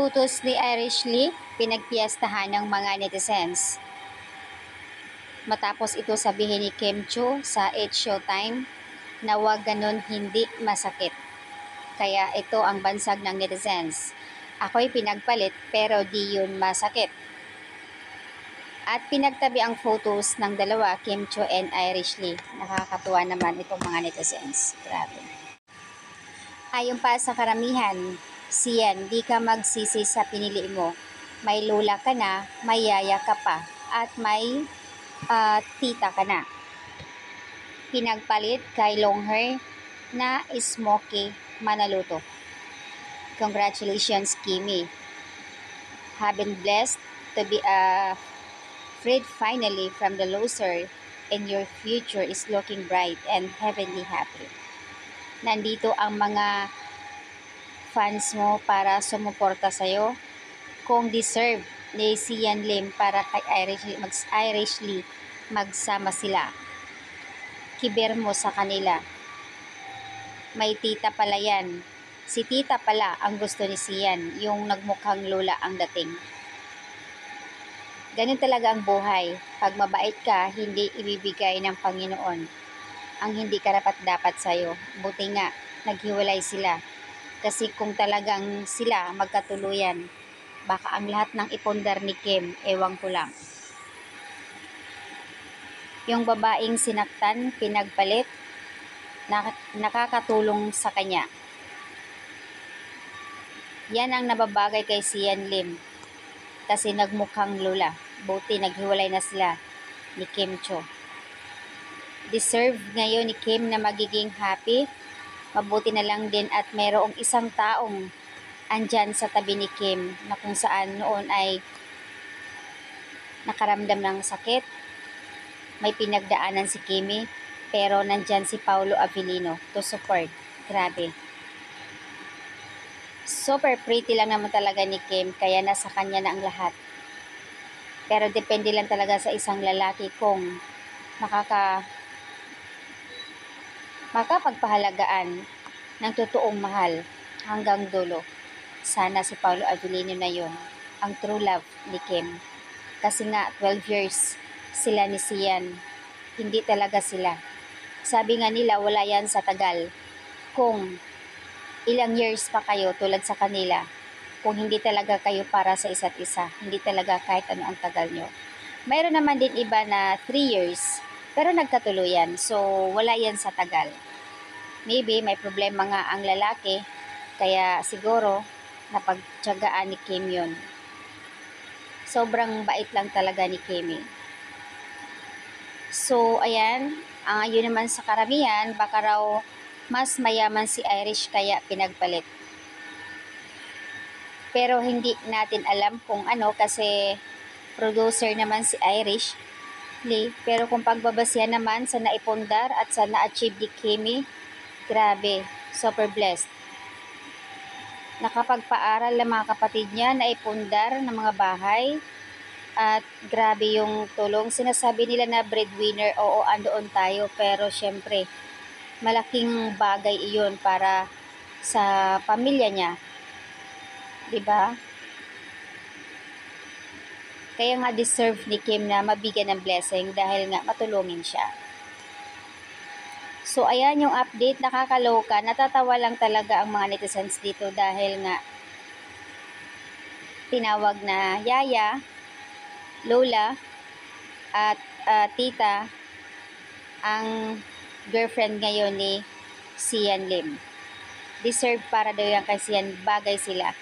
Utos ni Irish Lee, pinagpiyastahan ng mga netizens. Matapos ito sabihin ni Kim Chiu sa It's Showtime na wag ganun, hindi masakit. Kaya ito ang bansag ng netizens. Ako'y pinagpalit pero di yun masakit. At pinagtabi ang photos ng dalawa, Kim Chiu and Irish Lee. Nakakatuwa naman itong mga netizens. Grabe. Ayon pa sa karamihan, Sian, di ka magsisi sa pinili mo. May lola ka na, may yaya ka pa, at may tita ka na. Pinagpalit kay long hair na Smokey Manaluto. Congratulations, Kimi. Have been blessed to be freed finally from the loser, and your future is looking bright and heavenly happy. Nandito ang mga fans mo para sumuporta sa'yo. Kung deserve ni Sian Lim para kay Irish Lee, magsama sila. Kiber mo sa kanila. May tita pala yan. Si tita pala ang gusto ni Sian, yung nagmukhang lola ang dating. Ganun talaga ang buhay. Pag mabait ka, hindi ibibigay ng Panginoon ang hindi karapat-dapat sa'yo. Buti nga, naghiwalay sila. Kasi kung talagang sila magkatuluyan, baka ang lahat ng ipundar ni Kim, ewan ko lang. Yung babaeng sinaktan, pinagpalit, nakakatulong sa kanya. Yan ang nababagay kay Sian Lim. Kasi nagmukhang lola. Buti naghiwalay na sila ni Kim Chiu. Deserve ngayon ni Kim na magiging happy. Mabuti na lang din at mayroong isang taong andyan sa tabi ni Kim na kung saan noon ay nakaramdam ng sakit. May pinagdaanan si Kimi, pero nandyan si Paulo Avellino to support. Grabe. Super pretty lang naman talaga ni Kim, kaya nasa kanya na ang lahat. Pero depende lang talaga sa isang lalaki kung makapagpahalagaan ng totoong mahal hanggang dulo. Sana si Paulo Avellino na yun, ang true love ni Kim. Kasi nga 12 years sila ni Sian, hindi talaga sila. Sabi nga nila wala yan sa tagal. Kung ilang years pa kayo tulad sa kanila, kung hindi talaga kayo para sa isa't isa, hindi talaga kahit ano ang tagal nyo. Mayroon naman din iba na 3 years, pero nagkatuluyan. So, wala yan sa tagal. Maybe may problema nga ang lalaki, kaya siguro napagtiyagaan ni Kim yun. Sobrang bait lang talaga ni Kimi. So, ayan. Yun naman sa karamihan, baka raw mas mayaman si Irish kaya pinagpalit. Pero hindi natin alam kung ano kasi producer naman si Irish Lee. Pero kung pagbabasya naman sa naipundar at sa na-achieve ni Kimi, grabe, super blessed. Nakapagpaaral ng mga kapatid niya, naipundar ng mga bahay. At grabe yung tulong. Sinasabi nila na breadwinner, oo, andoon tayo. Pero syempre, malaking bagay iyon para sa pamilya niya. Diba? Kaya nga deserve ni Kim na mabigyan ng blessing dahil nga matulungin siya. So, ayan yung update. Nakakaloka. Natatawa lang talaga ang mga netizens dito dahil nga tinawag na yaya, lola, at tita ang girlfriend ngayon ni Sian Lim. Deserve para daw yan kay Sian, bagay sila.